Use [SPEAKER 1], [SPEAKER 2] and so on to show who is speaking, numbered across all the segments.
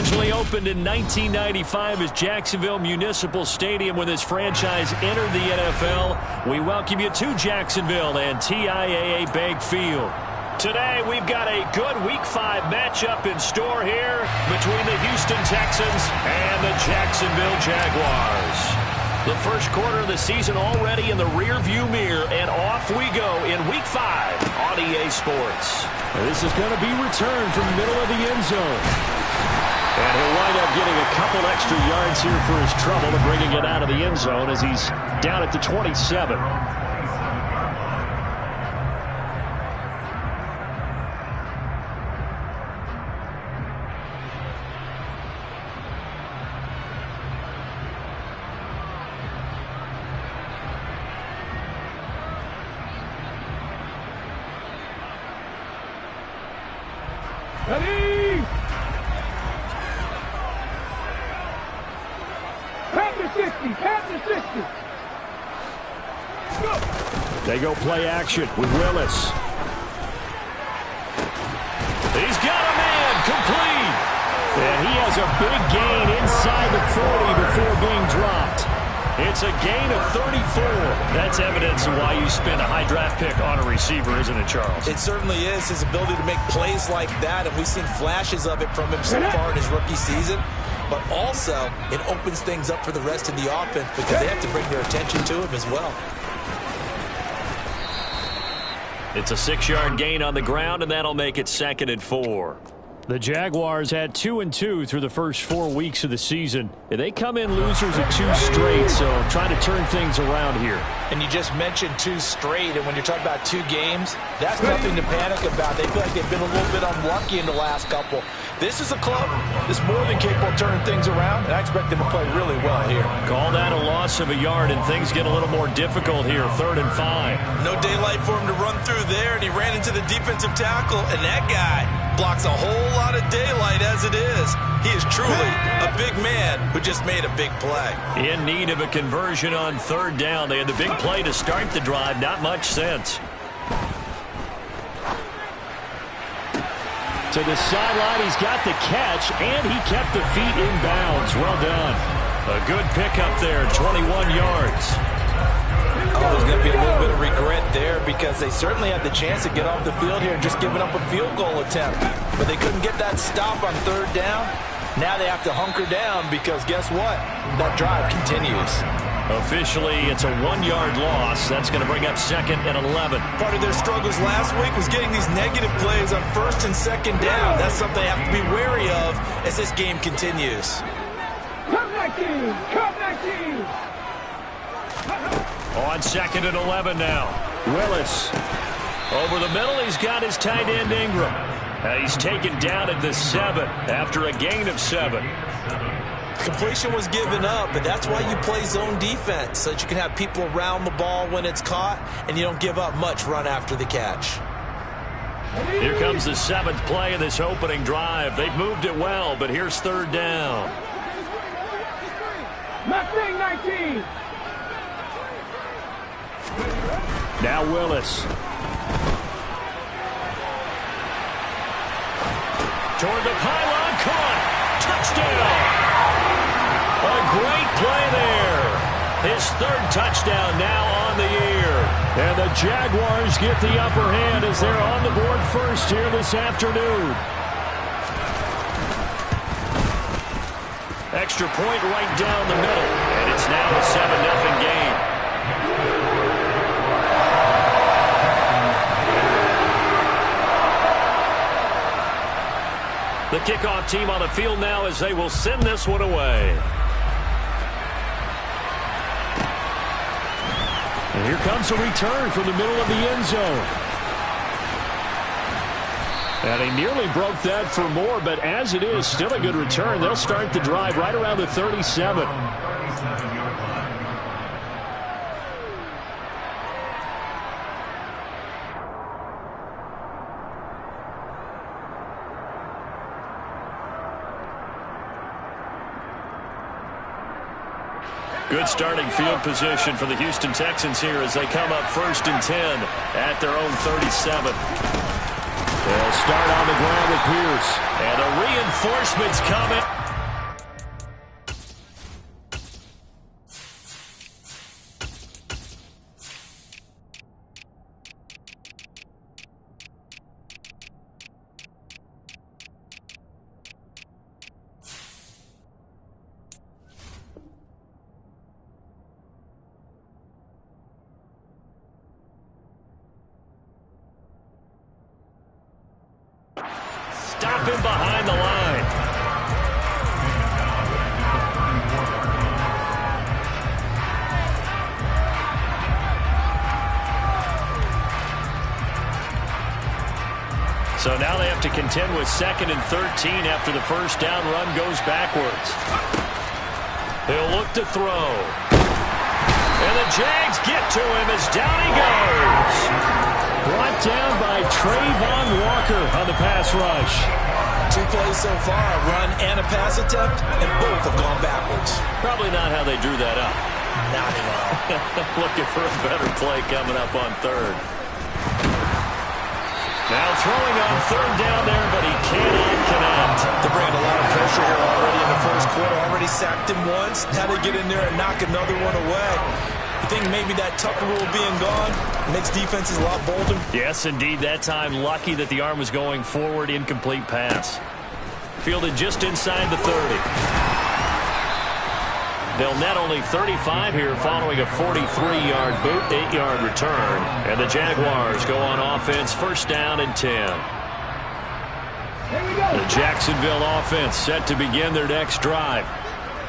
[SPEAKER 1] Originally opened in 1995 as Jacksonville Municipal Stadium when this franchise entered the NFL. We welcome you to Jacksonville and TIAA Bank Field. Today we've got a good Week 5 matchup in store here between the Houston Texans and the Jacksonville Jaguars. The first quarter of the season already in the rear-view mirror, and off we go in Week 5 on EA Sports.
[SPEAKER 2] This is going to be returned from the middle of the end zone.
[SPEAKER 1] And he'll wind up getting a couple extra yards here for his trouble and bringing it out of the end zone as he's down at the 27.
[SPEAKER 2] Ready? Pat the 60. Go.
[SPEAKER 1] They go play action with Willis. He's got a man complete. And he has a big gain inside the 40 before being dropped. It's a gain of 34. That's evidence of why you spend a high draft pick on a receiver, isn't it, Charles?
[SPEAKER 3] It certainly is. His ability to make plays like that, and we've seen flashes of it from him so far in his rookie season. But also, it opens things up for the rest of the offense because they have to bring their attention to him as well.
[SPEAKER 1] It's a 6-yard gain on the ground, and that'll make it 2nd and 4.
[SPEAKER 2] The Jaguars had 2-2 through the first 4 weeks of the season. They come in losers of 2 straight, so trying to turn things around here.
[SPEAKER 3] And you just mentioned 2 straight, and when you're talking about 2 games, that's nothing to panic about. They feel like they've been a little bit unlucky in the last couple. This is a club that's more than capable of turning things around, and I expect them to play really well here.
[SPEAKER 1] Call that a loss of a yard, and things get a little more difficult here, 3rd and 5.
[SPEAKER 3] No daylight for him to run through there, and he ran into the defensive tackle, and that guy blocks a whole lot of daylight as it is. He is truly a big man who just made a big play.
[SPEAKER 1] In need of a conversion on 3rd down. They had the big play to start the drive. Not much sense.
[SPEAKER 2] To the sideline, he's got the catch, and he kept the feet in bounds. Well done.
[SPEAKER 1] A good pickup there, 21 yards.
[SPEAKER 3] Oh, there's going to be a little bit of regret there because they certainly had the chance to get off the field here and just giving up a field goal attempt. But they couldn't get that stop on 3rd down. Now they have to hunker down because guess what? That drive continues.
[SPEAKER 1] Officially, it's a 1-yard loss. That's going to bring up 2nd and 11.
[SPEAKER 3] Part of their struggles last week was getting these negative plays on 1st and 2nd down. That's something they have to be wary of as this game continues.
[SPEAKER 2] Come 19! Come 19!
[SPEAKER 1] On 2nd and 11 now. Willis. Over the middle, he's got his tight end Ingram. He's taken down at the 7 after a gain of 7.
[SPEAKER 3] Completion was given up, but that's why you play zone defense, so that you can have people around the ball when it's caught, and you don't give up much run after the catch.
[SPEAKER 1] Here comes the 7th play of this opening drive. They've moved it well, but here's 3rd down.
[SPEAKER 2] Mustang 19!
[SPEAKER 1] Now Willis. Toward the pylon, caught. Touchdown. A great play there. His 3rd touchdown now on the year.
[SPEAKER 2] And the Jaguars get the upper hand as they're on the board first here this afternoon.
[SPEAKER 1] Extra point right down the middle. And it's now a 7-0 game. The kickoff team on the field now as they will send this one away.
[SPEAKER 2] And here comes a return from the middle of the end zone. And he nearly broke that for more, but as it is, still a good return. They'll start the drive right around the 37.
[SPEAKER 1] Good starting field position for the Houston Texans here as they come up 1st and 10 at their own 37.
[SPEAKER 2] They'll start on the ground with Pierce.
[SPEAKER 1] And the reinforcements coming. him behind the line. So now they have to contend with 2nd and 13 after the first down run goes backwards. He'll look to throw. And the Jags get to him as down he goes. Brought down by Trayvon Walker on the pass rush.
[SPEAKER 3] 2 plays so far, a run and a pass attempt, and both have gone backwards.
[SPEAKER 1] Probably not how they drew that up.
[SPEAKER 3] Not at all.
[SPEAKER 1] Looking for a better play coming up on 3rd. Now throwing on 3rd down there, but he cannot connect.
[SPEAKER 3] They bring a lot of pressure here already in the first quarter. Already sacked him once. Now they get in there and knock another one away. You think maybe that Tucker rule being gone makes defenses a lot bolder?
[SPEAKER 1] Yes, indeed. That time, lucky that the arm was going forward. Incomplete pass. Fielded just inside the 30. They'll net only 35 here following a 43-yard boot, 8-yard return. And the Jaguars go on offense, 1st down and 10. The Jacksonville offense set to begin their next drive.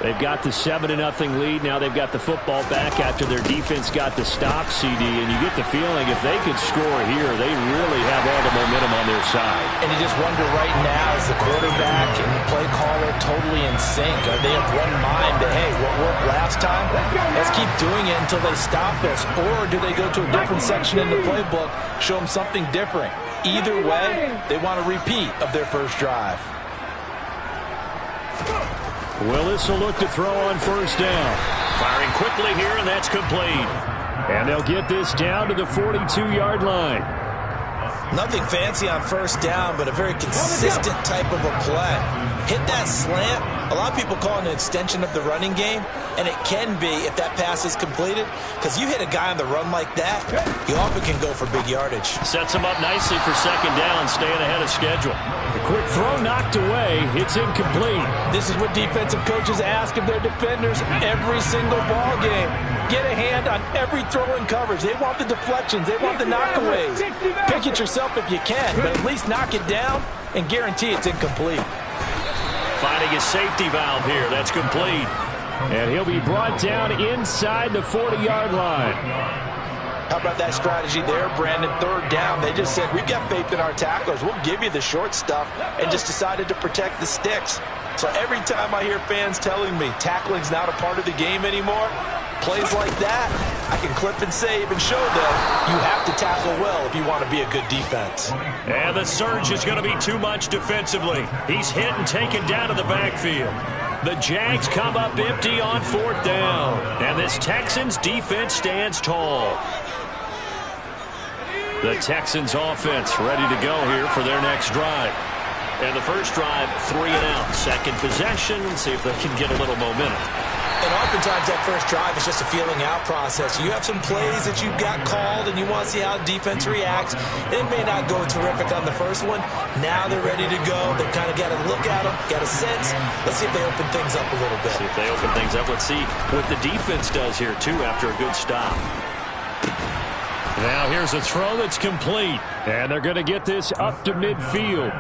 [SPEAKER 1] They've got the 7-0 lead. Now they've got the football back after their defense got the stop, CD. And you get the feeling if they could score here, they really have all the momentum on their side.
[SPEAKER 3] And you just wonder right now, is the quarterback and the play caller totally in sync? Are they of one mind that, hey, what worked last time? Let's keep doing it until they stop us. Or do they go to a different section in the playbook, show them something different? Either way, they want a repeat of their first drive.
[SPEAKER 2] Willis will look to throw on 1st down.
[SPEAKER 1] Firing quickly here, and that's complete.
[SPEAKER 2] And they'll get this down to the 42-yard line.
[SPEAKER 3] Nothing fancy on 1st down, but a very consistent type of a play. Hit that slant. A lot of people call it an extension of the running game, and it can be if that pass is completed, because you hit a guy on the run like that, you often can go for big yardage.
[SPEAKER 1] Sets him up nicely for 2nd down, staying ahead of schedule.
[SPEAKER 2] The quick throw knocked away. It's incomplete.
[SPEAKER 3] This is what defensive coaches ask of their defenders every single ball game. Get a hand on every throw in coverage. They want the deflections. They want the knockaways. Pick it yourself if you can, but at least knock it down and guarantee it's incomplete.
[SPEAKER 1] Finding his safety valve here. That's complete.
[SPEAKER 2] And he'll be brought down inside the 40-yard line.
[SPEAKER 3] How about that strategy there, Brandon? 3rd down. They just said, we've got faith in our tacklers. We'll give you the short stuff, and just decided to protect the sticks. So every time I hear fans telling me tackling's not a part of the game anymore, plays like that, I can clip and save and show them you have to tackle well if you want to be a good defense.
[SPEAKER 1] And the surge is going to be too much defensively. He's hit and taken down to the backfield. The Jags come up empty on 4th down. And this Texans defense stands tall. The Texans offense ready to go here for their next drive. And the first drive, 3 and out. 2nd possession, see if they can get a little momentum.
[SPEAKER 3] And oftentimes that first drive is just a feeling out process. You have some plays that you've got called and you want to see how defense reacts. It may not go terrific on the first one. Now they're ready to go. They've kind of got a look at them, got a sense. Let's see if they open things up a little bit.
[SPEAKER 1] See if they open things up. Let's see what the defense does here, too, after a good stop.
[SPEAKER 2] Now here's a throw that's complete. And they're going to get this up to midfield.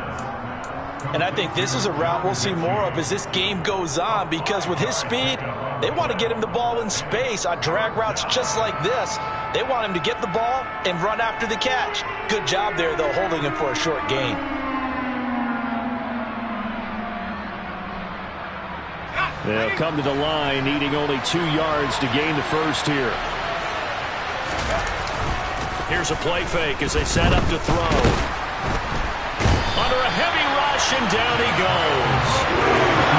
[SPEAKER 3] And I think this is a route we'll see more of as this game goes on, because with his speed, they want to get him the ball in space on drag routes just like this. They want him to get the ball and run after the catch. Good job there, though, holding him for a short gain.
[SPEAKER 2] They'll come to the line, needing only 2 yards to gain the first here.
[SPEAKER 1] Here's a play fake as they set up to throw. Under a heavy rush, and down he goes.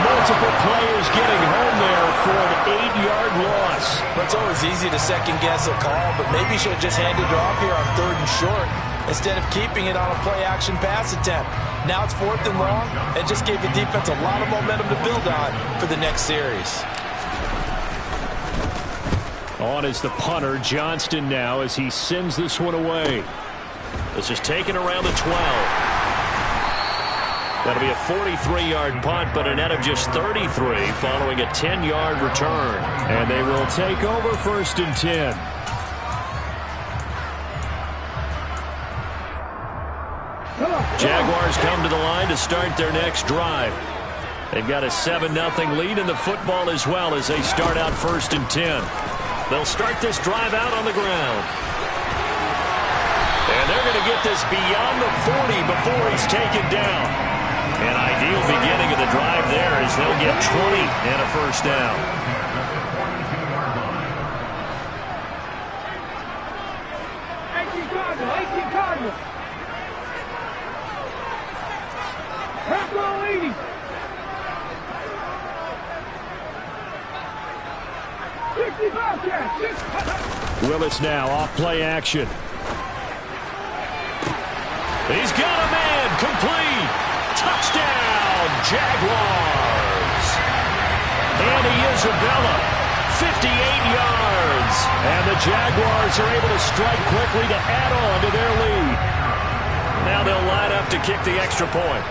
[SPEAKER 2] Multiple players getting home there for an 8-yard loss.
[SPEAKER 3] It's always easy to second-guess a call, but maybe he should have just handed it off here on 3rd and short instead of keeping it on a play-action pass attempt. Now it's 4th and long, and just gave the defense a lot of momentum to build on for the next series.
[SPEAKER 2] On is the punter, Johnston, now as he sends this one away.
[SPEAKER 1] This is taken around the 12. That'll be a 43-yard punt, but a net of just 33 following a 10-yard return.
[SPEAKER 2] And they will take over 1st and 10.
[SPEAKER 1] Jaguars come to the line to start their next drive. They've got a 7-0 lead in the football as well as they start out 1st and 10. They'll start this drive out on the ground. And they're going to get this beyond the 40 before he's taken down. An ideal beginning of the drive there as they'll get 20 and a 1st down. Willis now off play action. He's got a man complete. Touchdown, Jaguars. Andy Isabella, 58 yards. And the Jaguars are able to strike quickly to add on to their lead. Now they'll line up to kick the extra point.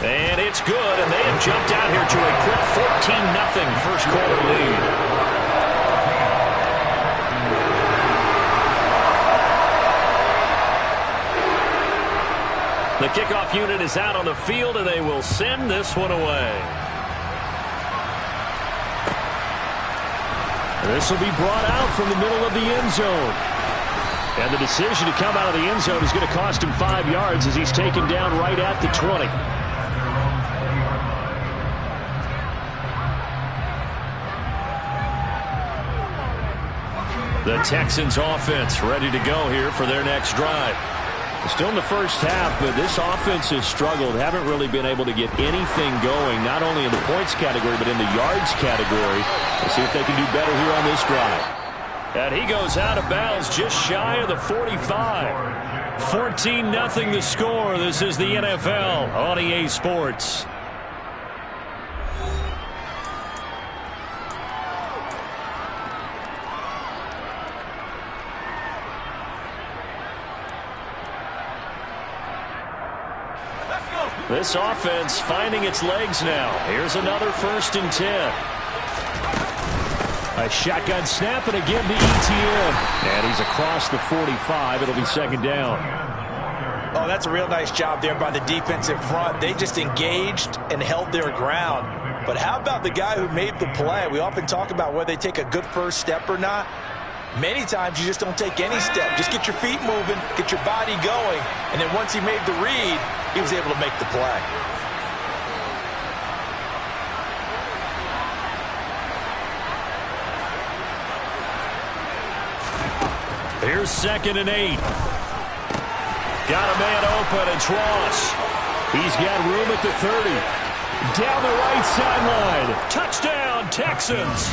[SPEAKER 1] And it's good, and they have jumped out here to a quick 14-0 first quarter lead. The kickoff unit is out on the field, and they will send this one away. This will be brought out from the middle of the end zone. And the decision to come out of the end zone is going to cost him 5 yards as he's taken down right at the 20. The Texans offense ready to go here for their next drive. Still in the first half, but this offense has struggled. Haven't really been able to get anything going, not only in the points category, but in the yards category. We'll see if they can do better here on this drive. And he goes out of bounds just shy of the 45. 14-0 the score. This is the NFL on EA Sports. This offense finding its legs now. Here's another 1st and 10. A shotgun snap, and again to ETN. And he's across the 45. It'll be 2nd down.
[SPEAKER 3] Oh, that's a real nice job there by the defensive front. They just engaged and held their ground. But how about the guy who made the play? We often talk about whether they take a good first step or not. Many times you just don't take any step. Just get your feet moving, get your body going, and then once he made the read, he was able to make the play.
[SPEAKER 1] Here's 2nd and 8. Got a man open, it's Ross. He's got room at the 30. Down the right sideline. Touchdown, Texans.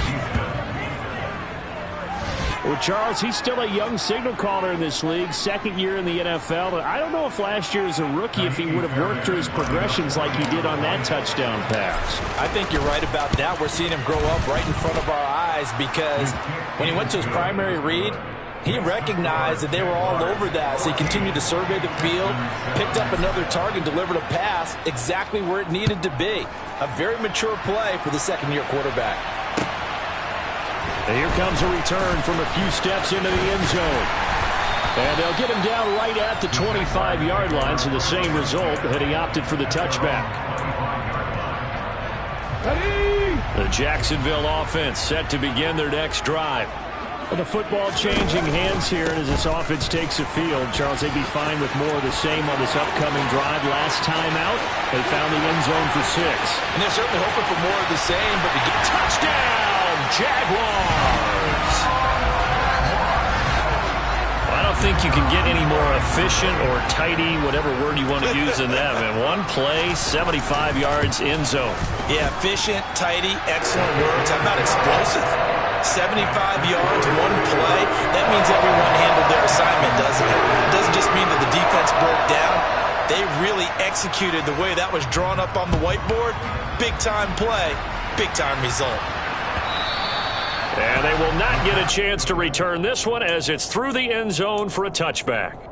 [SPEAKER 2] Well, Charles, he's still a young signal caller in this league, 2nd year in the NFL. But I don't know if last year as a rookie, if he would have worked through his progressions like he did on that touchdown pass.
[SPEAKER 3] I think you're right about that. We're seeing him grow up right in front of our eyes because when he went to his primary read, he recognized that they were all over that, so he continued to survey the field, picked up another target, delivered a pass exactly where it needed to be. A very mature play for the 2nd-year quarterback.
[SPEAKER 2] And here comes a return from a few steps into the end zone. And they'll get him down right at the 25-yard line, so the same result, but he opted for the touchback.
[SPEAKER 1] The Jacksonville offense set to begin their next drive.
[SPEAKER 2] Well, the football changing hands here as this offense takes the field. Charles, they'd be fine with more of the same on this upcoming drive. Last time out, they found the end zone for 6.
[SPEAKER 3] And they're certainly hoping for more of the same, but to get
[SPEAKER 1] Touchdown, Jaguars! Well, I don't think you can get any more efficient or tidy, whatever word you want to use in that. Man, one play, 75 yards, end zone.
[SPEAKER 3] Yeah, efficient, tidy, excellent words. How about explosive? 75 yards, one play. That means everyone handled their assignment, doesn't it? It doesn't just mean that the defense broke down. They really executed the way that was drawn up on the whiteboard. Big-time play, big-time result.
[SPEAKER 1] And they will not get a chance to return this one as it's through the end zone for a touchback.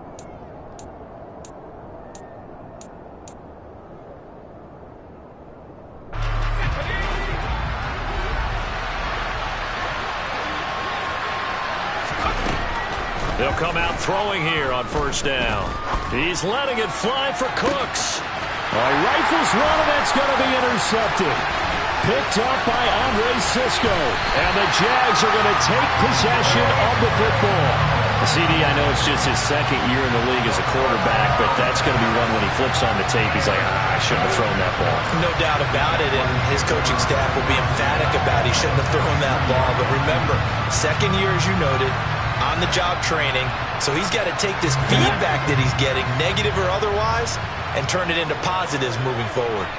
[SPEAKER 1] They'll come out throwing here on first down. He's letting it fly for Cooks.
[SPEAKER 2] He rifles one, and that's going to be intercepted. Picked up by Andre Cisco. And the Jags are going to take possession of the football.
[SPEAKER 1] CD, I know it's just his second year in the league as a quarterback, but that's going to be one when he flips on the tape. He's like, I shouldn't have thrown that ball.
[SPEAKER 3] No doubt about it, and his coaching staff will be emphatic about he shouldn't have thrown that ball. But remember, second year, as you noted, on-the-job training, so he's got to take this feedback that he's getting, negative or otherwise, and turn it into positives moving forward.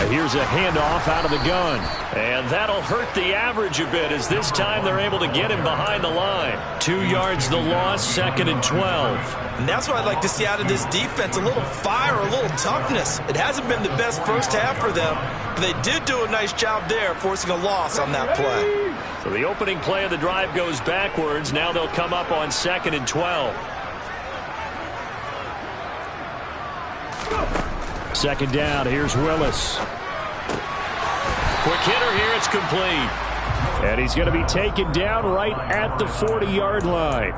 [SPEAKER 2] Here's a handoff out of the gun.
[SPEAKER 1] And that'll hurt the average a bit as this time they're able to get him behind the line. 2 yards the loss, 2nd and 12.
[SPEAKER 3] And that's what I'd like to see out of this defense, a little fire, a little toughness. It hasn't been the best first half for them, but they did do a nice job there, forcing a loss on that play.
[SPEAKER 1] So the opening play of the drive goes backwards. Now they'll come up on 2nd and 12.
[SPEAKER 2] Second down, here's Willis.
[SPEAKER 1] Quick hitter here, it's complete.
[SPEAKER 2] And he's going to be taken down right at the 40-yard line.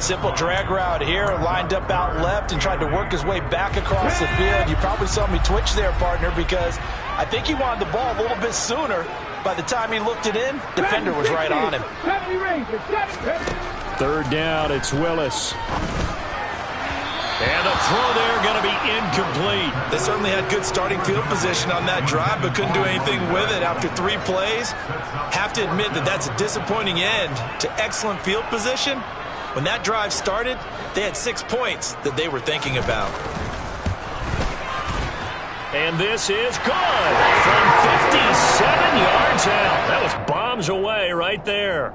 [SPEAKER 3] Simple drag route here, lined up out left and tried to work his way back across the field. You probably saw me twitch there, partner, because I think he wanted the ball a little bit sooner. By the time he looked it in, defender was right on him.
[SPEAKER 2] Third down, it's Willis.
[SPEAKER 1] And the throw there going to be incomplete.
[SPEAKER 3] They certainly had good starting field position on that drive, but couldn't do anything with it after 3 plays. Have to admit that that's a disappointing end to excellent field position. When that drive started, they had 6 points that they were thinking about.
[SPEAKER 1] And this is good from 57 yards out. That was bombs away right there.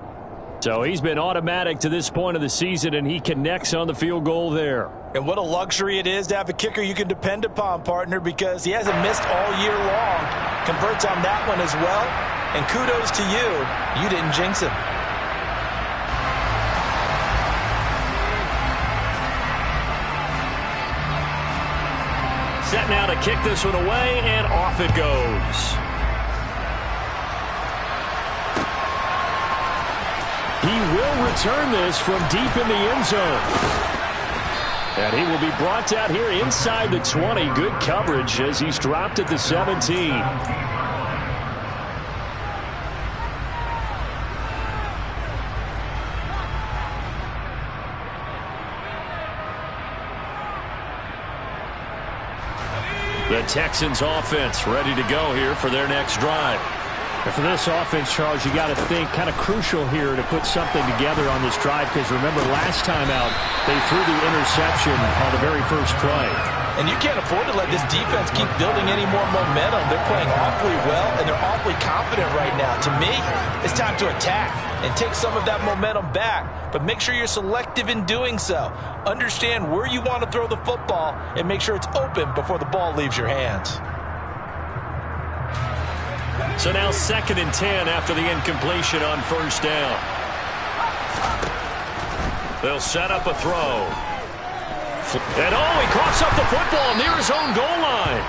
[SPEAKER 2] So he's been automatic to this point of the season, and he connects on the field goal there.
[SPEAKER 3] And what a luxury it is to have a kicker you can depend upon, partner, because he hasn't missed all year long. Converts on that one as well. And kudos to you. You didn't jinx him.
[SPEAKER 1] Set now to kick this one away, and off it goes.
[SPEAKER 2] He will return this from deep in the end zone. And he will be brought down here inside the 20. Good coverage as he's dropped at the 17.
[SPEAKER 1] The Texans offense ready to go here for their next drive.
[SPEAKER 2] And for this offense, Charles, you got to think kind of crucial here to put something together on this drive, because remember last time out they threw the interception on the very first play.
[SPEAKER 3] And you can't afford to let this defense keep building any more momentum. They're playing awfully well, and they're awfully confident right now. To me, it's time to attack and take some of that momentum back, but make sure you're selective in doing so. Understand where you want to throw the football and make sure it's open before the ball leaves your hands.
[SPEAKER 1] So now 2nd and 10 after the incompletion on first down. They'll set up a throw. And he coughs up the football near his own goal line.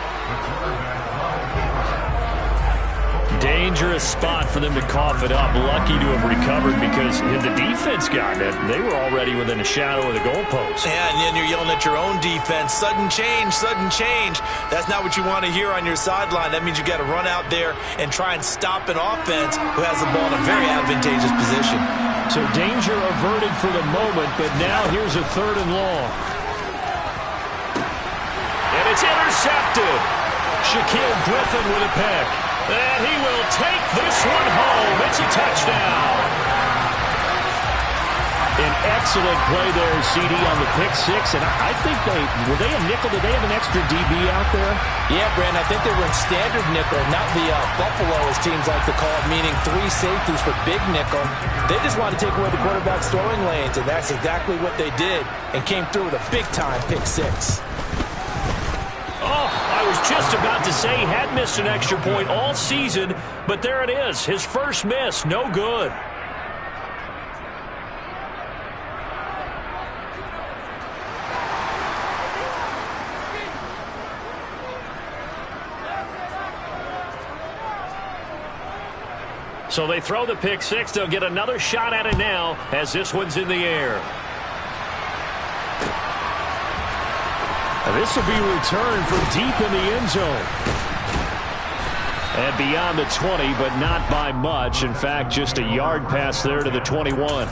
[SPEAKER 1] Dangerous spot for them to cough it up. Lucky to have recovered, because had the defense gotten it, they were already within a shadow of the goalpost.
[SPEAKER 3] Yeah, and then you're yelling at your own defense. Sudden change, sudden change. That's not what you want to hear on your sideline. That means you got to run out there and try and stop an offense who has the ball in a very advantageous position.
[SPEAKER 2] So danger averted for the moment, but now here's a 3rd and long.
[SPEAKER 1] And it's intercepted. Shaquille Griffin with a pick. And he will take this one home. It's a touchdown.
[SPEAKER 2] An excellent play there, CD, on the pick six. And I think were they a nickel? Did they have an extra DB out there?
[SPEAKER 3] Yeah, Brandon, I think they were in standard nickel, not the Buffalo, as teams like to call it, meaning 3 safeties for big nickel. They just wanted to take away the quarterback's throwing lanes, and that's exactly what they did, and came through with a big-time pick six.
[SPEAKER 1] Oh, I was just about to say he had missed an extra point all season, but there it is. His first miss, no good. So they throw the pick six. They'll get another shot at it now as this one's in the air.
[SPEAKER 2] This will be returned from deep in the end zone. And beyond the 20, but not by much. In fact, just a yard pass there to the 21.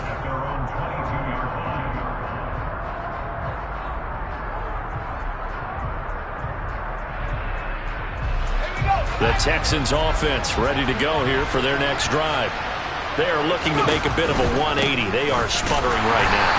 [SPEAKER 1] The Texans offense ready to go here for their next drive. They are looking to make a bit of a 180. They are sputtering right now.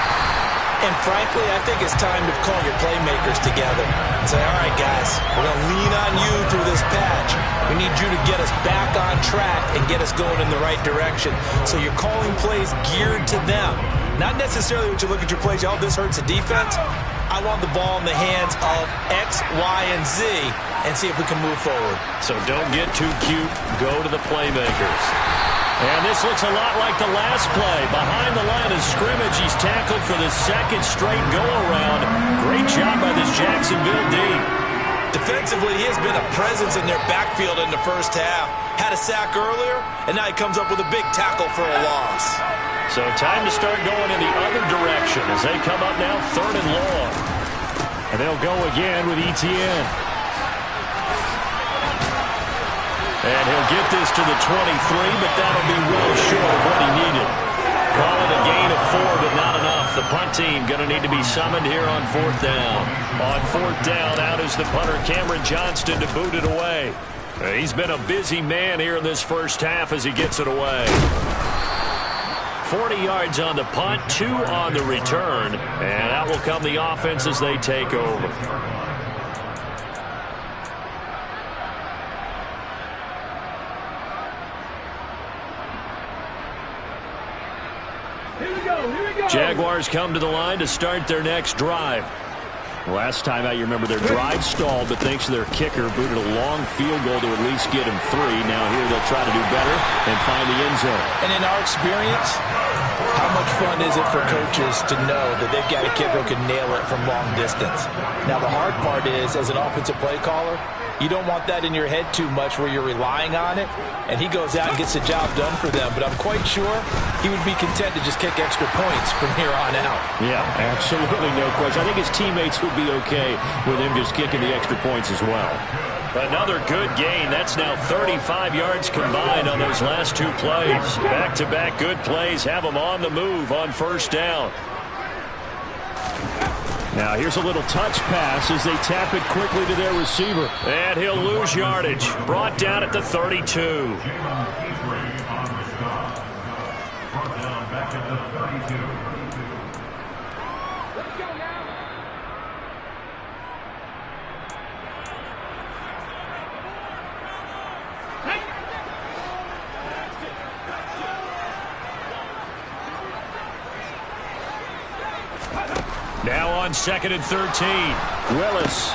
[SPEAKER 3] And frankly, I think it's time to call your playmakers together and say, all right, guys, we're going to lean on you through this patch. We need you to get us back on track and get us going in the right direction. So you're calling plays geared to them. Not necessarily when you look at your plays, oh, this hurts the defense. I want the ball in the hands of X, Y, and Z and see if we can move forward.
[SPEAKER 1] So don't get too cute. Go to the playmakers. And this looks a lot like the last play. Behind the line of scrimmage, he's tackled for the second straight go-around. Great job by this Jacksonville D.
[SPEAKER 3] Defensively, he has been a presence in their backfield in the first half. Had a sack earlier, and now he comes up with a big tackle for a loss.
[SPEAKER 1] So time to start going in the other direction as they come up now 3rd and long.
[SPEAKER 2] And they'll go again with Etienne.
[SPEAKER 1] And he'll get this to the 23, but that'll be well short of what he needed. Call it a gain of 4, but not enough. The punt team going to need to be summoned here on 4th down. On 4th down, out is the punter, Cameron Johnston, to boot it away. He's been a busy man here in this first half as he gets it away. 40 yards on the punt, 2 on the return, and out will come the offense as they take over. Jaguars come to the line to start their next drive. Last time out, you remember their drive stalled, but thanks to their kicker, booted a long field goal to at least get him 3. Now here they'll try to do better and find the end zone.
[SPEAKER 3] And in our experience, how much fun is it for coaches to know that they've got a kicker who can nail it from long distance? Now the hard part is, as an offensive play caller, you don't want that in your head too much where you're relying on it, and he goes out and gets the job done for them. But I'm quite sure he would be content to just kick extra points from here on out.
[SPEAKER 2] Yeah, absolutely no question. I think his teammates would be okay with him just kicking the extra points as well.
[SPEAKER 1] Another good gain. That's now 35 yards combined on those last 2 plays. Back-to-back good plays have them on the move on 1st down.
[SPEAKER 2] Now here's a little touch pass as they tap it quickly to their receiver.
[SPEAKER 1] And he'll lose yardage. Brought down at the 32. Now on 2nd and 13. Willis.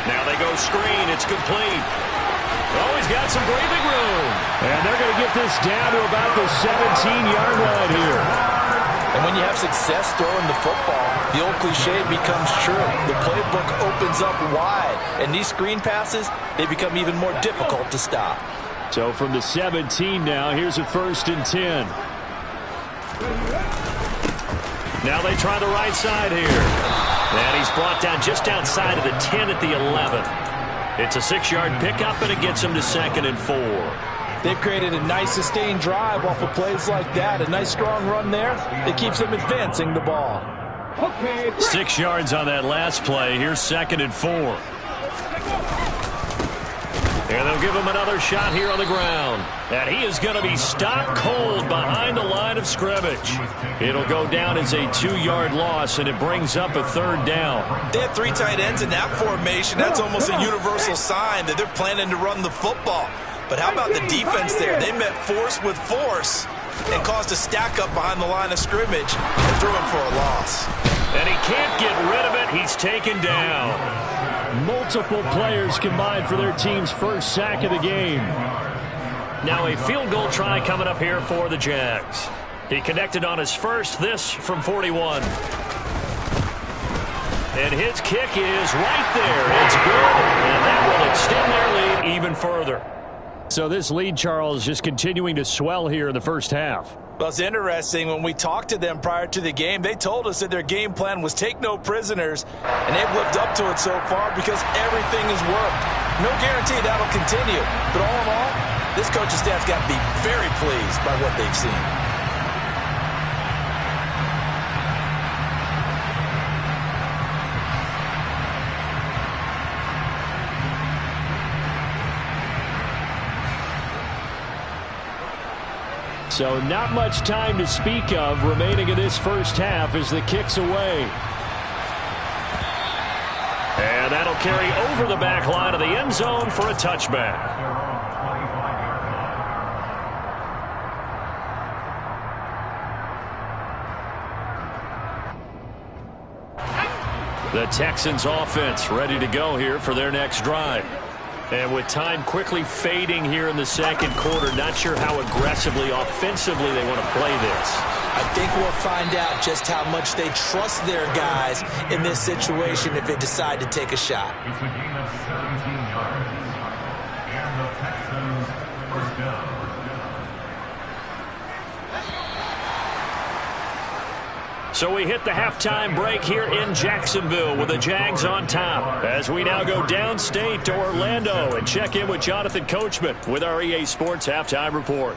[SPEAKER 1] Now they go screen. It's complete. Oh, he's got some breathing room.
[SPEAKER 2] And they're going to get this down to about the 17-yard line here.
[SPEAKER 3] And when you have success throwing the football, the old cliche becomes true. The playbook opens up wide. And these screen passes, they become even more difficult to stop.
[SPEAKER 2] So from the 17 now, here's a 1st and 10.
[SPEAKER 1] Now they try the right side here. And he's brought down just outside of the 10 at the 11. It's a 6-yard pickup, and it gets him to 2nd and 4.
[SPEAKER 3] They've created a nice sustained drive off of plays like that. A nice strong run there that keeps them advancing the ball.
[SPEAKER 1] 6 yards on that last play. Here's 2nd and 4. And they'll give him another shot here on the ground. And he is going to be stopped cold behind the line of scrimmage. It'll go down as a 2-yard loss, and it brings up a 3rd down.
[SPEAKER 3] They have 3 tight ends in that formation. That's almost a universal sign that they're planning to run the football. But how about the defense there? They met force with force and caused a stack up behind the line of scrimmage and threw him for a loss.
[SPEAKER 1] And he can't get rid of it. He's taken down.
[SPEAKER 2] Multiple players combined for their team's first sack of the game.
[SPEAKER 1] Now a field goal try coming up here for the Jags. He connected on his first, this from 41. And his kick is right there. It's good, and that will extend their lead even further.
[SPEAKER 2] So this lead, Charles, just continuing to swell here in the first half.
[SPEAKER 3] Well, it's interesting. When we talked to them prior to the game, they told us that their game plan was take no prisoners, and they've lived up to it so far because everything has worked. No guarantee that'll continue, but all in all, this coaching staff's got to be very pleased by what they've seen.
[SPEAKER 2] So not much time to speak of remaining in this first half as the kick's away.
[SPEAKER 1] And that'll carry over the back line of the end zone for a touchback. The Texans offense ready to go here for their next drive. And with time quickly fading here in the second quarter, not sure how aggressively, offensively they want to play this.
[SPEAKER 3] I think we'll find out just how much they trust their guys in this situation if they decide to take a shot.
[SPEAKER 4] It's a gain of 17 yards. And the Texans first down.
[SPEAKER 1] So we hit the halftime break here in Jacksonville with the Jags on top. As we now go downstate to Orlando and check in with Jonathan Coachman with our EA Sports Halftime Report.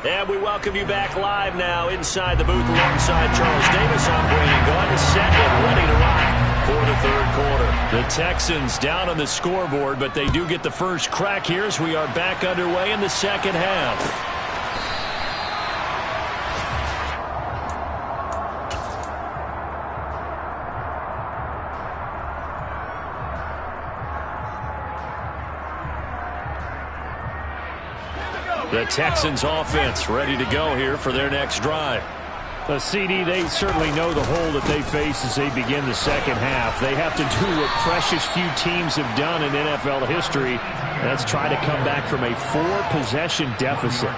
[SPEAKER 1] And we welcome you back live now inside the booth alongside Charles Davis. I'm Brandon Gunn, set and ready to rock for the third quarter. The Texans down on the scoreboard, but they do get the first crack here as we are back underway in the second half. The Texans offense ready to go here for their next drive.
[SPEAKER 2] CD, they certainly know the hole that they face as they begin the second half. They have to do what precious few teams have done in NFL history. That's try to come back from a 4-possession deficit.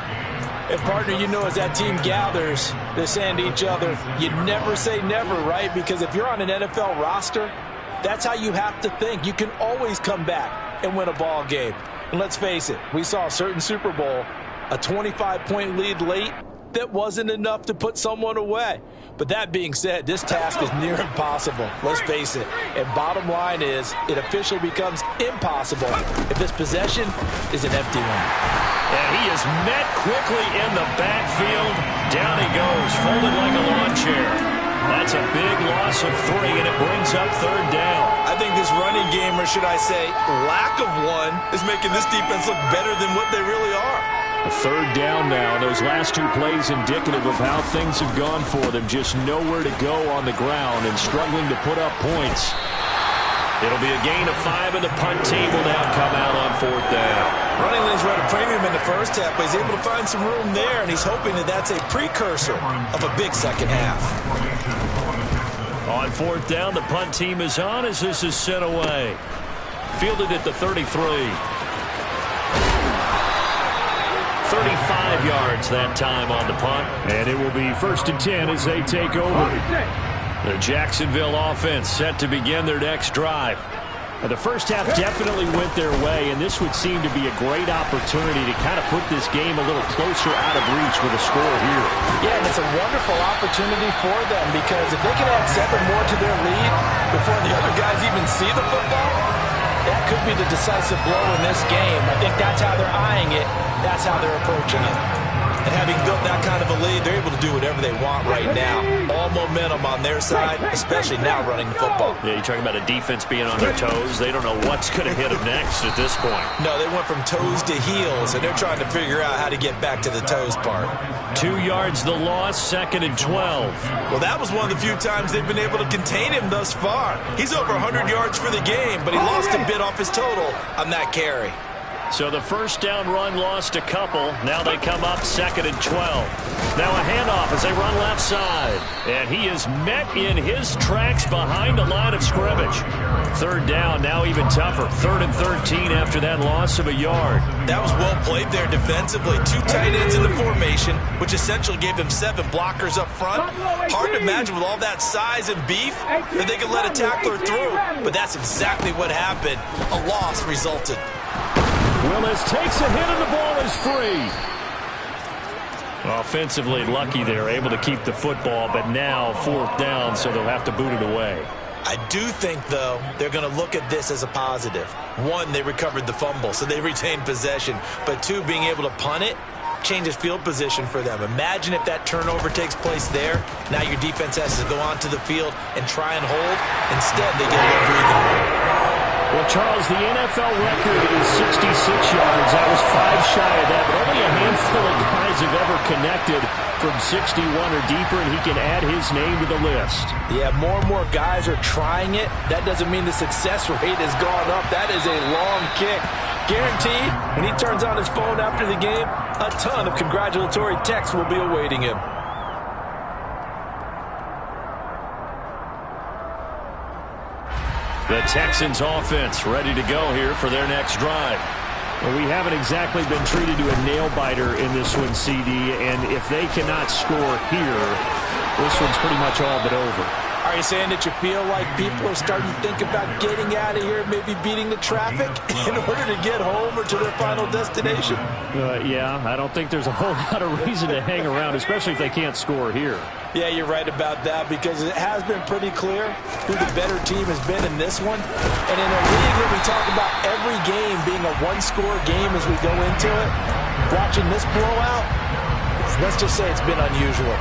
[SPEAKER 3] And, partner, you know, as that team gathers, they're saying to each other, you never say never, right? Because if you're on an NFL roster, that's how you have to think. You can always come back and win a ball game. And let's face it, we saw a certain Super Bowl, a 25-point lead late, that wasn't enough to put someone away. But that being said, this task is near impossible. Let's face it. And bottom line is, it officially becomes impossible if this possession is an empty one.
[SPEAKER 1] And he is met quickly in the backfield. Down he goes, folded like a lawn chair. That's a big loss of 3, and it brings up third down.
[SPEAKER 3] I think this running game, or should I say lack of one, is making this defense look better than what they really are.
[SPEAKER 2] A third down now. Those last 2 plays indicative of how things have gone for them. Just nowhere to go on the ground and struggling to put up points.
[SPEAKER 1] It'll be a gain of 5, and the punt team will now come out on fourth down.
[SPEAKER 3] Running lanes run a premium in the first half, but he's able to find some room there, and he's hoping that that's a precursor of a big second half.
[SPEAKER 1] On fourth down, the punt team is on as this is sent away. Fielded at the 33. 35 yards that time on the punt.
[SPEAKER 2] And it will be 1st and 10 as they take over.
[SPEAKER 1] The Jacksonville offense set to begin their next drive.
[SPEAKER 2] The first half definitely went their way, and this would seem to be a great opportunity to kind of put this game a little closer out of reach with a score here.
[SPEAKER 3] Yeah, and it's a wonderful opportunity for them because if they can add 7 more to their lead before the other guys even see the football, that could be the decisive blow in this game. I think that's how they're eyeing it. That's how they're approaching it. And having built that kind of a lead, they're able to do whatever they want right now. All momentum on their side, especially now running the football.
[SPEAKER 1] Yeah, you're talking about a defense being on their toes. They don't know what's going to hit them next at this point.
[SPEAKER 3] No, they went from toes to heels, and they're trying to figure out how to get back to the toes part.
[SPEAKER 1] 2 yards the loss, 2nd and 12.
[SPEAKER 3] Well, that was one of the few times they've been able to contain him thus far. He's over 100 yards for the game, but he lost a bit off his total on that carry.
[SPEAKER 1] So the first down run lost a couple. Now they come up 2nd and 12. Now a handoff as they run left side. And he is met in his tracks behind the line of scrimmage. 3rd down, now even tougher. 3rd and 13 after that loss of a yard.
[SPEAKER 3] That was well played there defensively. 2 tight ends in the formation, which essentially gave them 7 blockers up front. Hard to imagine with all that size and beef that they could let a tackler through. But that's exactly what happened. A loss resulted.
[SPEAKER 2] Willis takes a hit and the ball is free.
[SPEAKER 1] Offensively lucky they're able to keep the football, but now 4th down, so they'll have to boot it away.
[SPEAKER 3] I do think, though, they're going to look at this as a positive. 1, they recovered the fumble, so they retained possession. But 2, being able to punt it changes field position for them. Imagine if that turnover takes place there. Now your defense has to go onto the field and try and hold. Instead, they get a little breathing room.
[SPEAKER 2] Well, Charles, the NFL record is 66 yards. That was 5 shy of that, but only a handful of guys have ever connected from 61 or deeper, and he can add his name to the list.
[SPEAKER 3] Yeah, more and more guys are trying it. That doesn't mean the success rate has gone up. That is a long kick. Guaranteed, when he turns on his phone after the game, a ton of congratulatory texts will be awaiting him.
[SPEAKER 1] The Texans offense ready to go here for their next drive.
[SPEAKER 2] Well, we haven't exactly been treated to a nail-biter in this one, CD, and if they cannot score here, this one's pretty much all but over.
[SPEAKER 3] Are you saying that you feel like people are starting to think about getting out of here, maybe beating the traffic in order to get home or to their final destination?
[SPEAKER 2] Yeah, I don't think there's a whole lot of reason to hang around, especially if they can't score here.
[SPEAKER 3] Yeah, you're right about that, because it has been pretty clear who the better team has been in this one. And in a league where we talk about every game being a one-score game as we go into it, watching this blowout, let's just say it's been unusual.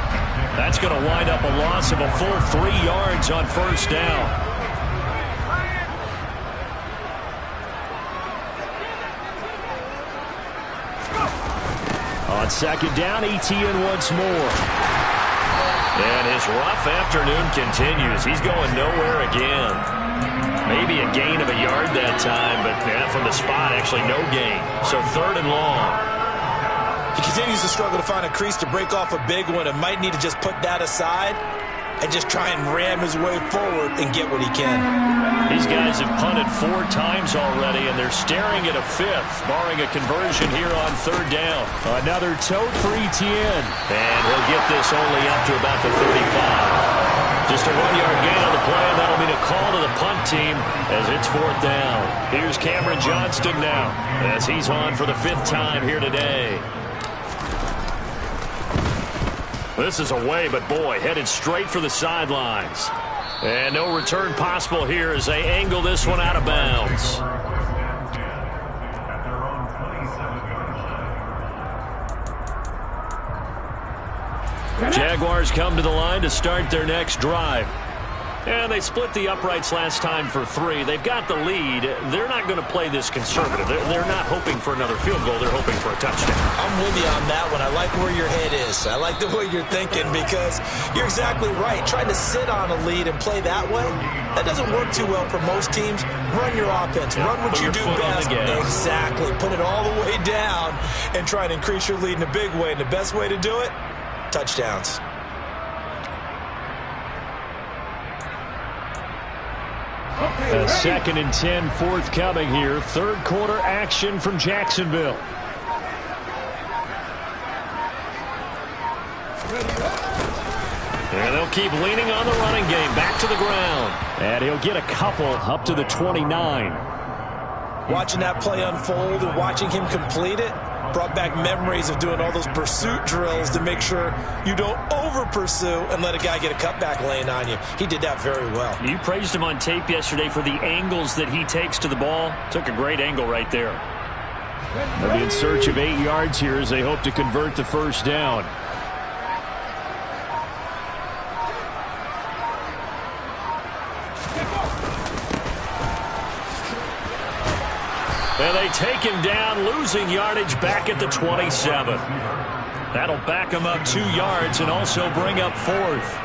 [SPEAKER 1] That's going to wind up a loss of a full 3 yards on 1st down.
[SPEAKER 2] On 2nd down, Etienne once more.
[SPEAKER 1] And his rough afternoon continues. He's going nowhere again. Maybe a gain of a yard that time, but from the spot, actually no gain. So 3rd and long.
[SPEAKER 3] He continues to struggle to find a crease to break off a big one and might need to just put that aside and just try and ram his way forward and get what he can.
[SPEAKER 1] These guys have punted 4 times already, and they're staring at a 5th, barring a conversion here on 3rd down.
[SPEAKER 2] Another tote for Etienne.
[SPEAKER 1] And he'll get this only up to about the 35. Just a 1-yard gain on the play, and that'll mean a call to the punt team as it's 4th down. Here's Cameron Johnston now as he's on for the 5th time here today. This is away, but boy, headed straight for the sidelines. And no return possible here as they angle this one out of bounds. Jaguars come to the line to start their next drive. And they split the uprights last time for 3. They've got the lead. They're not going to play this conservative. They're not hoping for another field goal. They're hoping for a touchdown.
[SPEAKER 3] I'm with you on that one. I like where your head is. I like the way you're thinking, because you're exactly right. Trying to sit on a lead and play that way, that doesn't work too well for most teams. Run your offense. Run what you do best. Exactly. Put it all the way down and try and increase your lead in a big way. And the best way to do it, touchdowns.
[SPEAKER 2] A 2nd and 10 forthcoming here. 3rd quarter action from Jacksonville.
[SPEAKER 1] And they'll keep leaning on the running game. Back to the ground.
[SPEAKER 2] And he'll get a couple up to the 29.
[SPEAKER 3] Watching that play unfold and watching him complete it brought back memories of doing all those pursuit drills to make sure you don't over-pursue and let a guy get a cutback lane on you. He did that very well.
[SPEAKER 1] You praised him on tape yesterday for the angles that he takes to the ball. Took a great angle right there.
[SPEAKER 2] They'll be in search of 8 yards here as they hope to convert the 1st down.
[SPEAKER 1] And they take him down, losing yardage back at the 27. That'll back him up 2 yards and also bring up 4th.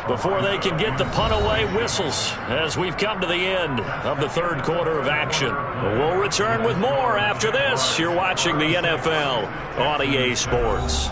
[SPEAKER 1] before they can get the punt away. Whistles as we've come to the end of the third quarter of action. We'll return with more after this. You're watching the NFL on EA Sports.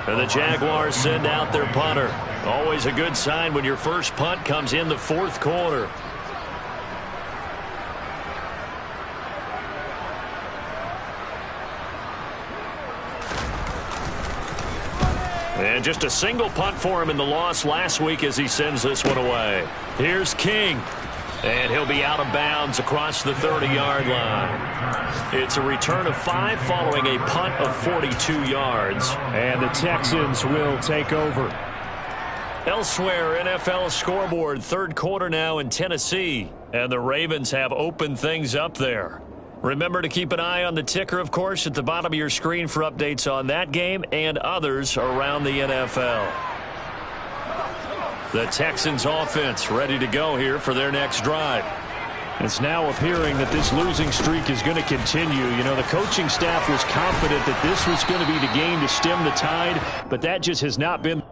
[SPEAKER 1] And the Jaguars send out their punter. Always a good sign when your first punt comes in the fourth quarter. And just a single punt for him in the loss last week as he sends this one away. Here's King. And he'll be out of bounds across the 30-yard line. It's a return of 5 following a punt of 42 yards.
[SPEAKER 2] And the Texans will take over.
[SPEAKER 1] Elsewhere, NFL scoreboard, third quarter now in Tennessee. And the Ravens have opened things up there. Remember to keep an eye on the ticker, of course, at the bottom of your screen for updates on that game and others around the NFL. The Texans offense ready to go here for their next drive.
[SPEAKER 2] It's now appearing that this losing streak is going to continue. You know, the coaching staff was confident that this was going to be the game to stem the tide, but that just has not been.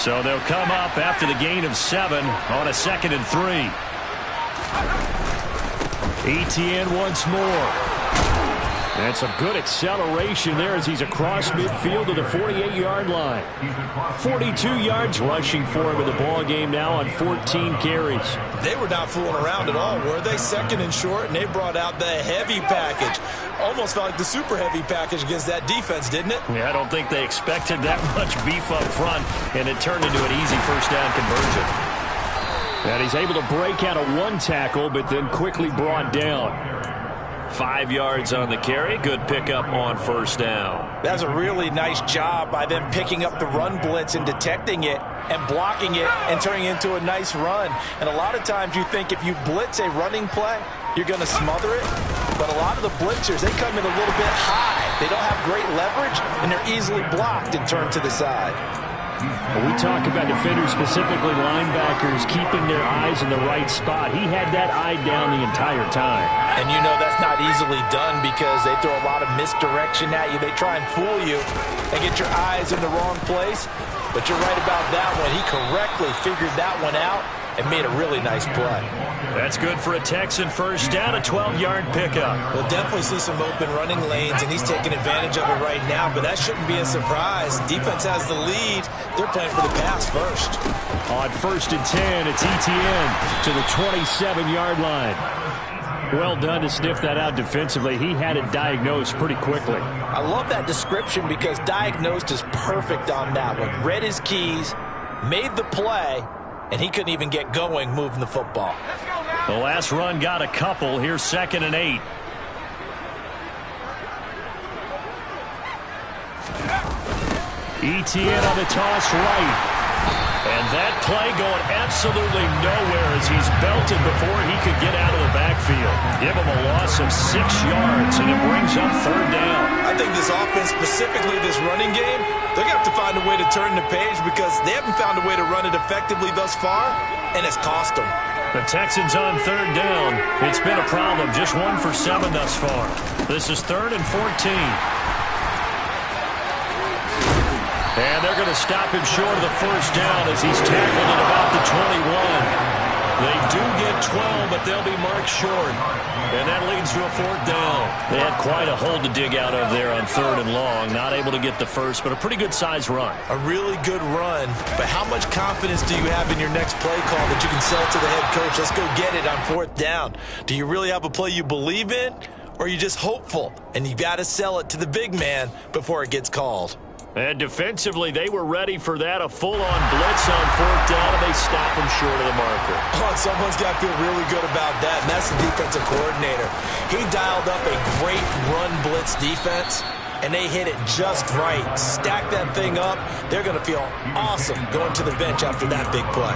[SPEAKER 1] So they'll come up after the gain of 7 on a 2nd and 3. Etienne once more. And some good acceleration there as he's across midfield to the 48-yard line. 42 yards rushing for him in the ball game now on 14 carries.
[SPEAKER 3] They were not fooling around at all, were they? 2nd and short, and they brought out the heavy package. Almost felt like the super heavy package against that defense, didn't it?
[SPEAKER 1] Yeah, I don't think they expected that much beef up front, and it turned into an easy first down conversion. And he's able to break out of one tackle, but then quickly brought down. 5 yards on the carry. Good pickup on first down.
[SPEAKER 3] That's a really nice job by them picking up the run blitz and detecting it and blocking it and turning it into a nice run. And a lot of times you think if you blitz a running play, you're going to smother it. But a lot of the blitzers, they come in a little bit high. They don't have great leverage, and they're easily blocked and turned to the side.
[SPEAKER 2] When we talk about defenders, specifically linebackers, keeping their eyes in the right spot, he had that eye down the entire time.
[SPEAKER 3] And you know that's not easily done because they throw a lot of misdirection at you. They try and fool you and get your eyes in the wrong place. But you're right about that one. He correctly figured that one out and made a really nice play.
[SPEAKER 1] That's good for a Texan first down, a 12-yard pickup.
[SPEAKER 3] We'll definitely see some open running lanes, and he's taking advantage of it right now, but that shouldn't be a surprise. Defense has the lead. They're playing for the pass first.
[SPEAKER 2] On 1st and 10, it's ETN to the 27-yard line. Well done to sniff that out defensively. He had it diagnosed pretty quickly.
[SPEAKER 3] I love that description because diagnosed is perfect on that one. Read his keys, made the play, and he couldn't even get going moving the football.
[SPEAKER 1] The last run got a couple. Here's 2nd and 8. ETN on the toss right. And that play going absolutely nowhere as he's belted before he could get out of the backfield. Give him a loss of 6 yards, and it brings up 3rd down.
[SPEAKER 3] I think this offense, specifically this running game, they're going to have to find a way to turn the page because they haven't found a way to run it effectively thus far, and it's cost them.
[SPEAKER 1] The Texans on 3rd down. It's been a problem. Just 1 for 7 thus far. This is 3rd and 14. And they're going to stop him short of the 1st down as he's tackled at about the 21. They do get 12, but they'll be marked short. And that leads to a 4th down. They had quite a hole to dig out of there on 3rd and long. Not able to get the first, but a pretty good-sized run.
[SPEAKER 3] A really good run, but how much confidence do you have in your next play call that you can sell to the head coach? Let's go get it on 4th down. Do you really have a play you believe in, or are you just hopeful? And you've got to sell it to the big man before it gets called.
[SPEAKER 1] And defensively, they were ready for that. A full-on blitz on 4th down, and they stop him short of the marker.
[SPEAKER 3] Oh, someone's got to feel really good about that, and that's the defensive coordinator. He dialed up a great run blitz defense, and they hit it just right. Stack that thing up. They're going to feel awesome going to the bench after that big play.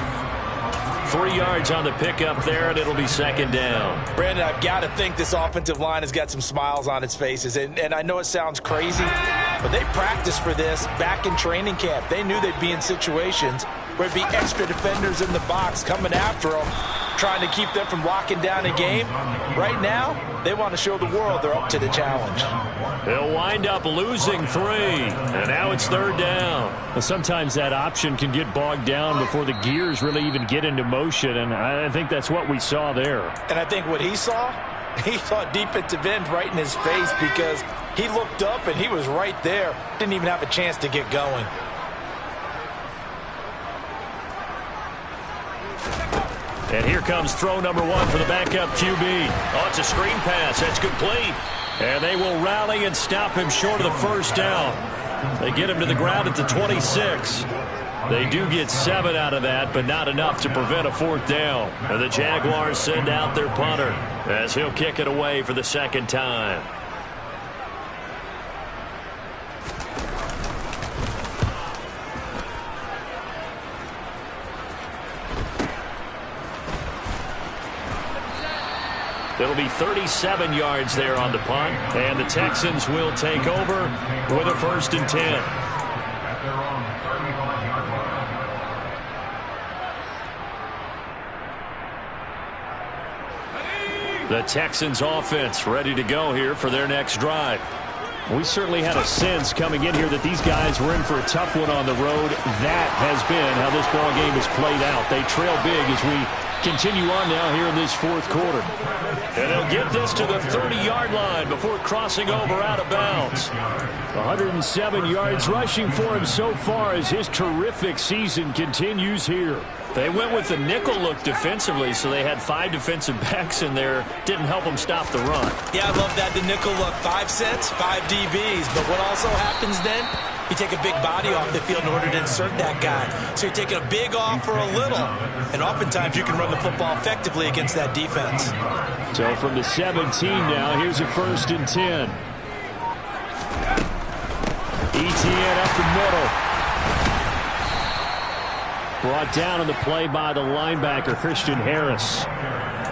[SPEAKER 1] 3 yards on the pickup there, and it'll be 2nd down.
[SPEAKER 3] Brandon, I've got to think this offensive line has got some smiles on its faces. And I know it sounds crazy, but they practiced for this back in training camp. They knew they'd be in situations where it'd be extra defenders in the box coming after them, trying to keep them from locking down a game. Right now, they want to show the world they're up to the challenge.
[SPEAKER 1] They'll wind up losing 3, and now it's 3rd down.
[SPEAKER 2] Well, sometimes that option can get bogged down before the gears really even get into motion, and I think that's what we saw there.
[SPEAKER 3] And I think what he saw defensive end right in his face because he looked up and he was right there. Didn't even have a chance to get going.
[SPEAKER 1] And here comes throw number 1 for the backup QB. Oh, it's a screen pass. That's complete. And they will rally and stop him short of the 1st down. They get him to the ground at the 26. They do get 7 out of that, but not enough to prevent a 4th down. And the Jaguars send out their punter as he'll kick it away for the 2nd time. It'll be 37 yards there on the punt, and the Texans will take over with a 1st and 10.
[SPEAKER 4] At their own 35-yard line.
[SPEAKER 1] The Texans offense ready to go here for their next drive.
[SPEAKER 2] We certainly had a sense coming in here that these guys were in for a tough one on the road. That has been how this ball game has played out. They trail big as we continue on now here in this 4th quarter.
[SPEAKER 1] And they'll get this to the 30-yard line before crossing over out of bounds.
[SPEAKER 2] 107 yards rushing for him so far as his terrific season continues here.
[SPEAKER 1] They went with the nickel look defensively, so they had 5 defensive backs in there. Didn't help them stop the run.
[SPEAKER 3] Yeah, I love that, the nickel look. 5 cents, 5 DBs. But what also happens then, you take a big body off the field in order to insert that guy. So you're taking a big off for a little. And oftentimes you can run the football effectively against that defense.
[SPEAKER 2] So from the 17 now, here's a 1st and 10. ETN up the middle. Brought down on the play by the linebacker, Christian Harris.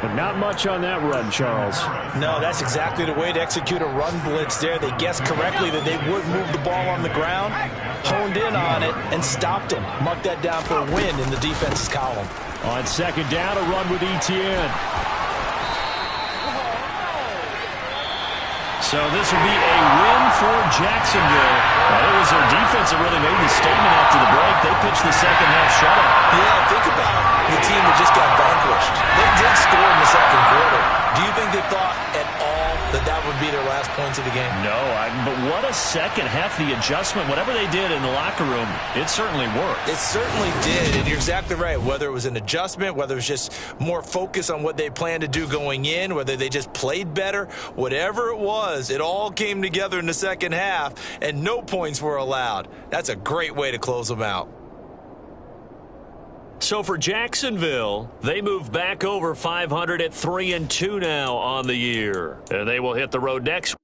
[SPEAKER 2] But not much on that run, Charles.
[SPEAKER 3] No, that's exactly the way to execute a run blitz there. They guessed correctly that they would move the ball on the ground, honed in on it, and stopped them. Marked that down for a win in the defense's column.
[SPEAKER 2] On 2nd down, a run with ETN.
[SPEAKER 1] So this will be a win for Jacksonville. It was their defense that really made the statement after the break. They pitched the second half shutout.
[SPEAKER 3] Yeah, think about the team that just got vanquished. They did score in the second quarter. Do you think they thought at all that that would be their last points of the game?
[SPEAKER 1] No, but what a second half. The adjustment, whatever they did in the locker room, it certainly worked.
[SPEAKER 3] It certainly did, and you're exactly right. Whether it was an adjustment, whether it was just more focus on what they planned to do going in, whether they just played better, whatever it was, it all came together in the second half, and no points were allowed. That's a great way to close them out.
[SPEAKER 1] So for Jacksonville, they move back over 500 at 3-2 now on the year. And they will hit the road next week.